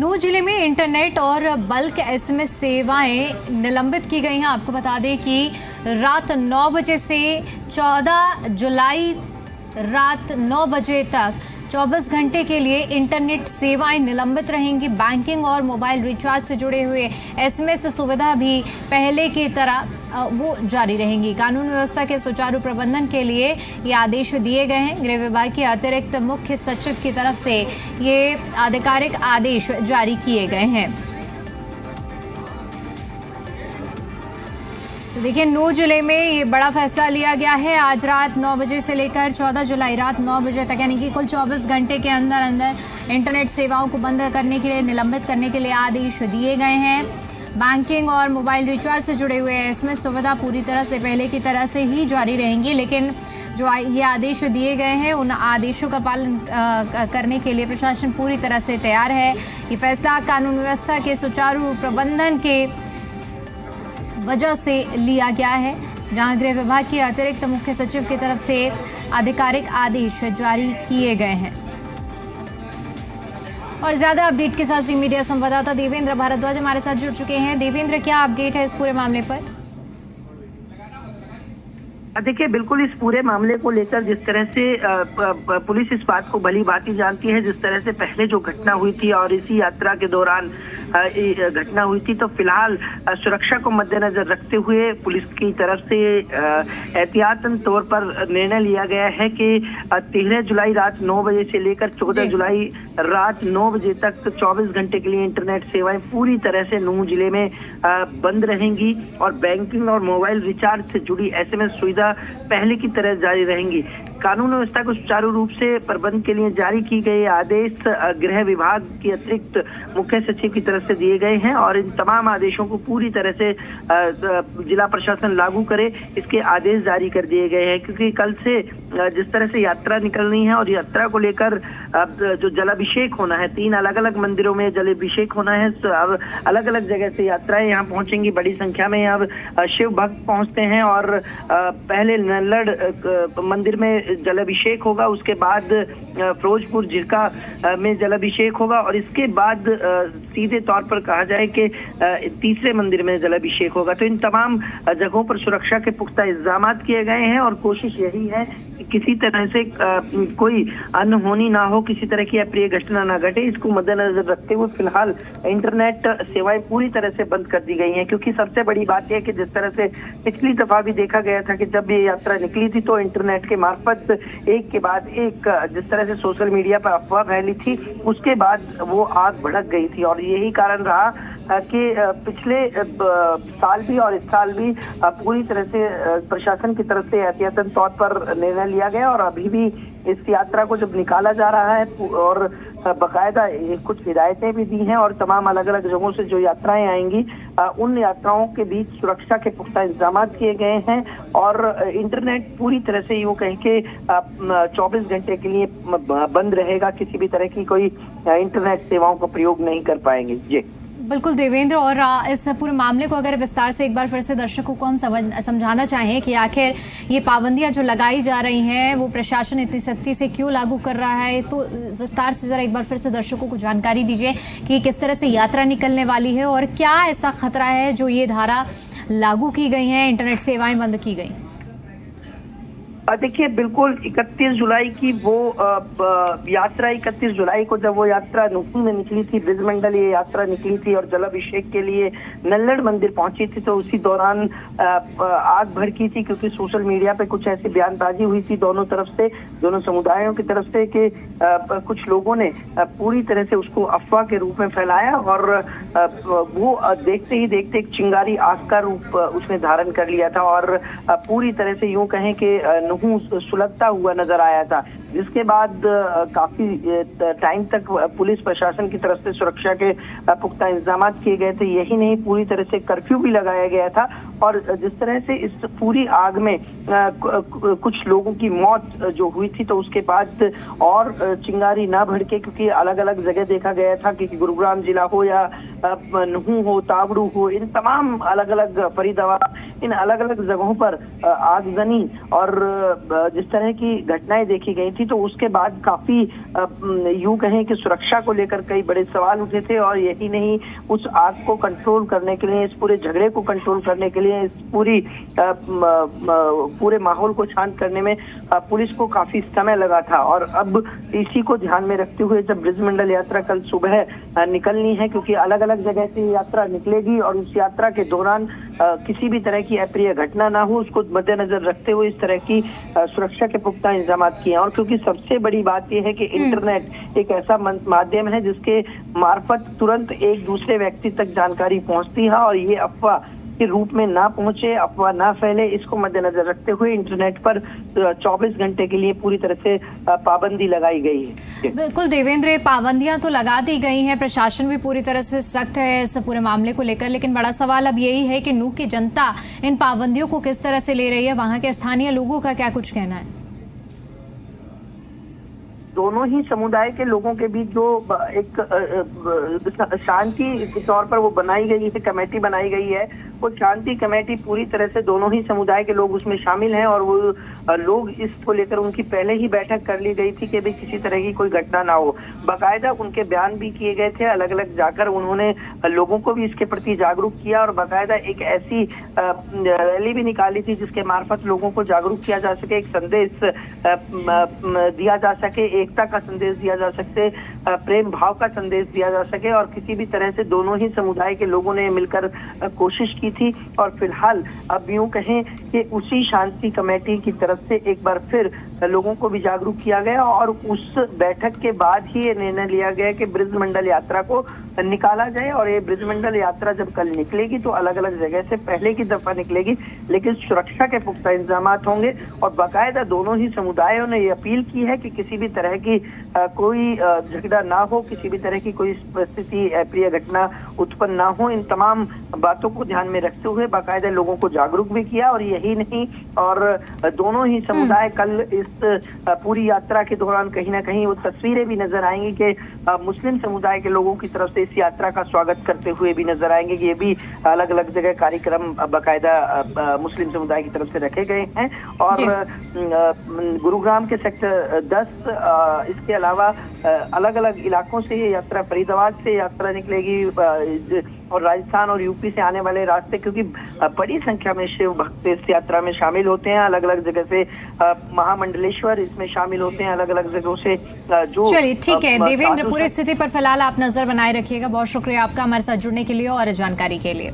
नूंह जिले में इंटरनेट और बल्क एसएमएस सेवाएं निलंबित की गई हैं। आपको बता दें कि रात 9 बजे से 14 जुलाई रात 9 बजे तक 24 घंटे के लिए इंटरनेट सेवाएं निलंबित रहेंगी। बैंकिंग और मोबाइल रिचार्ज से जुड़े हुए एसएमएस सुविधा भी पहले की तरह वो जारी रहेंगी। कानून व्यवस्था के सुचारू प्रबंधन के लिए ये आदेश दिए गए हैं। गृह विभाग के अतिरिक्त मुख्य सचिव की तरफ से ये आधिकारिक आदेश जारी किए गए हैं। तो देखिए, नूंह जिले में ये बड़ा फैसला लिया गया है। आज रात 9 बजे से लेकर 14 जुलाई रात 9 बजे तक, यानी कि कुल 24 घंटे के अंदर अंदर इंटरनेट सेवाओं को बंद करने के लिए, निलंबित करने के लिए आदेश दिए गए हैं। बैंकिंग और मोबाइल रिचार्ज से जुड़े हुए एसएमएस सुविधा पूरी तरह से पहले की तरह से ही जारी रहेंगी, लेकिन जो ये आदेश दिए गए हैं उन आदेशों का पालन करने के लिए प्रशासन पूरी तरह से तैयार है। ये फैसला कानून व्यवस्था के सुचारू प्रबंधन के वजह से लिया गया है, जहां गृह विभाग के अतिरिक्त मुख्य सचिव की तरफ से आधिकारिक आदेश जारी किए गए हैं। और ज्यादा अपडेट के साथ जी मीडिया संवाददाता देवेंद्र भारद्वाज हमारे साथ जुड़ चुके हैं। देवेंद्र, क्या अपडेट है इस पूरे मामले पर? देखिए, बिल्कुल इस पूरे मामले को लेकर जिस तरह से पुलिस इस बात को भली भांति जानती है, जिस तरह से पहले जो घटना हुई थी और इसी यात्रा के दौरान घटना हुई थी, तो फिलहाल सुरक्षा को मद्देनजर रखते हुए पुलिस की तरफ से एहतियातन तौर पर निर्णय लिया गया है कि 13 जुलाई रात 9 बजे से लेकर 14 जुलाई रात 9 बजे तक 24 घंटे के लिए इंटरनेट सेवाएं पूरी तरह से नूंह जिले में बंद रहेंगी और बैंकिंग और मोबाइल रिचार्ज से जुड़ी एसएमएस सुविधा पहले की तरह जारी रहेंगी। कानून व्यवस्था को सुचारू रूप से प्रबंध के लिए जारी की गई आदेश गृह विभाग के अतिरिक्त मुख्य सचिव की तरफ से दिए गए हैं और इन तमाम आदेशों को पूरी तरह से जिला प्रशासन लागू करे, इसके आदेश जारी कर दिए गए हैं। क्योंकि कल से जिस तरह से यात्रा निकलनी है और यात्रा को लेकर जो जलाभिषेक होना है, 3 अलग अलग मंदिरों में जलाभिषेक होना है, अब अलग अलग जगह से यात्राएं यहाँ पहुंचेंगी। बड़ी संख्या में अब शिव भक्त पहुंचते हैं और पहले नल्लड़ मंदिर में जलाभिषेक होगा, उसके बाद फिरोजपुर झिरका में जलाभिषेक होगा और इसके बाद सीधे तौर पर कहा जाए कि तीसरे मंदिर में जलाभिषेक होगा। तो इन तमाम जगहों पर सुरक्षा के पुख्ता इंतजाम किए गए हैं और कोशिश यही है कि किसी तरह से कोई अनहोनी ना हो, किसी तरह की अप्रिय घटना ना घटे। इसको मद्देनजर रखते हुए फिलहाल इंटरनेट सेवाएं पूरी तरह से बंद कर दी गई हैं। क्योंकि सबसे बड़ी बात यह है कि जिस तरह से पिछली दफा भी देखा गया था कि जब ये यात्रा निकली थी तो इंटरनेट के मार्फत एक के बाद एक जिस तरह से सोशल मीडिया पर अफवाह फैली थी, उसके बाद वो आग भड़क गई थी और यही कारण रहा कि पिछले साल भी और इस साल भी पूरी तरह से प्रशासन की तरफ से एहतियातन तौर पर निर्णय लिया गया और अभी भी इस यात्रा को जब निकाला जा रहा है और बकायदा कुछ हिदायतें भी दी हैं और तमाम अलग अलग जगहों से जो यात्राएं आएंगी उन यात्राओं के बीच सुरक्षा के पुख्ता इंतजाम किए गए हैं और इंटरनेट पूरी तरह से यूं कहें कि 24 घंटे के लिए बंद रहेगा। किसी भी तरह की कोई इंटरनेट सेवाओं का प्रयोग नहीं कर पाएंगे। जी बिल्कुल देवेंद्र, और इस पूरे मामले को अगर विस्तार से एक बार फिर से दर्शकों को हम समझाना चाहें कि आखिर ये पाबंदियां जो लगाई जा रही हैं वो प्रशासन इतनी सख्ती से क्यों लागू कर रहा है, तो विस्तार से जरा एक बार फिर से दर्शकों को जानकारी दीजिए कि किस तरह से यात्रा निकलने वाली है और क्या ऐसा खतरा है जो ये धारा लागू की गई है, इंटरनेट सेवाएं बंद की गई। देखिए, बिल्कुल 31 जुलाई की वो यात्रा, 31 जुलाई को जब वो यात्रा नूंह में निकली थी, ब्रजमंडल ये यात्रा निकली थी और जलाभिषेक के लिए नल्लड़ मंदिर पहुंची थी, तो उसी दौरान आग भड़की थी। क्योंकि सोशल मीडिया पे कुछ ऐसी बयानबाजी हुई थी दोनों तरफ से, दोनों समुदायों की तरफ से कि कुछ लोगों ने पूरी तरह से उसको अफवाह के रूप में फैलाया और वो देखते ही देखते एक चिंगारी आग का रूप उसने धारण कर लिया था और पूरी तरह से यूं कहें कि सुलगता हुआ नजर आया था। जिसके बाद काफी टाइम तक पुलिस प्रशासन की तरफ से सुरक्षा के पुख्ता इंतजाम किए गए थे। यही नहीं, पूरी तरह से कर्फ्यू भी लगाया गया था और जिस तरह से इस पूरी आग में कुछ लोगों की मौत जो हुई थी, तो उसके बाद और चिंगारी ना भड़के, क्योंकि अलग अलग जगह देखा गया था कि गुरुग्राम जिला हो या नूंह हो, तावड़ू हो, इन तमाम अलग अलग फरीदाबाद, इन अलग अलग जगहों पर आगजनी और जिस तरह की घटनाएं देखी गई थी थी, तो उसके बाद काफी यूं कहें कि सुरक्षा को लेकर कई बड़े सवाल उठे थे। और यही नहीं, उस आग को कंट्रोल करने के लिए, इस पूरे झगड़े को कंट्रोल करने के लिए, इस पूरे माहौल को शांत करने में पुलिस को काफी समय लगा था। और अब इसी को ध्यान में रखते हुए जब ब्रजमंडल यात्रा कल सुबह निकलनी है, क्योंकि अलग अलग जगह से यात्रा निकलेगी और उस यात्रा के दौरान किसी भी तरह की अप्रिय घटना ना हो, उसको मद्देनजर रखते हुए इस तरह की सुरक्षा के पुख्ता इंतजाम किए हैं। और क्योंकि सबसे बड़ी बात यह है कि इंटरनेट एक ऐसा माध्यम है जिसके मार्फत तुरंत एक दूसरे व्यक्ति तक जानकारी पहुंचती है, और ये अफवाह के रूप में ना पहुंचे, अफवाह ना फैले, इसको मद्देनजर रखते हुए इंटरनेट पर 24 घंटे के लिए पूरी तरह से पाबंदी लगाई गई है। बिल्कुल देवेंद्र, पाबंदियां तो लगा दी गई हैं, प्रशासन भी पूरी तरह से सख्त है इस पूरे मामले को लेकर, लेकिन बड़ा सवाल अब यही है कि नूंह की जनता इन पाबंदियों को किस तरह से ले रही है, वहां के स्थानीय लोगों का क्या कुछ कहना है? दोनों ही समुदाय के लोगों के बीच जो एक शांति के तौर पर वो बनाई गई है, कमेटी बनाई गई है, वो शांति कमेटी पूरी तरह से दोनों ही समुदाय के लोग उसमें शामिल हैं। और वो लोग इसको लेकर उनकी पहले ही बैठक कर ली गई थी कि भाई किसी तरह की कोई घटना ना हो। बाकायदा उनके बयान भी किए गए थे, अलग अलग जाकर उन्होंने लोगों को भी इसके प्रति जागरूक किया, और बाकायदा एक ऐसी रैली भी निकाली थी जिसके मार्फत लोगों को जागरूक किया जा सके, एक संदेश दिया जा सके, एकता का संदेश दिया जा सके, प्रेम भाव का संदेश दिया जा सके। और किसी भी तरह से दोनों ही समुदाय के लोगों ने मिलकर कोशिश की थी। और फिलहाल अब यूं कहें कि उसी शांति कमेटी की तरफ से एक बार फिर लोगों को भी जागरूक किया गया, और उस बैठक के बाद ही ये निर्णय लिया गया कि ब्रजमंडल यात्रा को निकाला जाए। और ये ब्रजमंडल यात्रा जब कल निकलेगी तो अलग अलग जगह से पहले की दफा निकलेगी, लेकिन सुरक्षा के पुख्ता इंतजाम होंगे। और बाकायदा दोनों ही समुदायों ने ये अपील की है कि किसी भी तरह की कोई झगड़ा ना हो, किसी भी तरह की कोई परिस्थिति अप्रिय घटना उत्पन्न ना हो। इन तमाम बातों को ध्यान में रखते हुए बाकायदा लोगों को जागरूक भी किया। और यही नहीं, और दोनों ही समुदाय कल इस पूरी यात्रा के दौरान कहीं ना कहीं वो तस्वीरें भी नजर आएंगी कि मुस्लिम समुदाय के लोगों की तरफ से इस यात्रा का स्वागत करते हुए भी नजर आएंगे। ये भी अलग अलग जगह कार्यक्रम बाकायदा मुस्लिम समुदाय की तरफ से रखे गए हैं। और गुरुग्राम के सेक्टर 10, इसके अलावा अलग अलग इलाकों से ये यात्रा, फरीदाबाद से यात्रा निकलेगी, और राजस्थान और यूपी से आने वाले रास्ते, क्योंकि बड़ी संख्या में शिव भक्त इस यात्रा में शामिल होते हैं। अलग अलग जगह से महामंडलेश्वर इसमें शामिल होते हैं, अलग अलग जगहों से जो। चलिए ठीक है देवेंद्र, पूरी स्थिति पर फिलहाल आप नजर बनाए रखिएगा। बहुत शुक्रिया आपका हमारे साथ जुड़ने के लिए और जानकारी के लिए।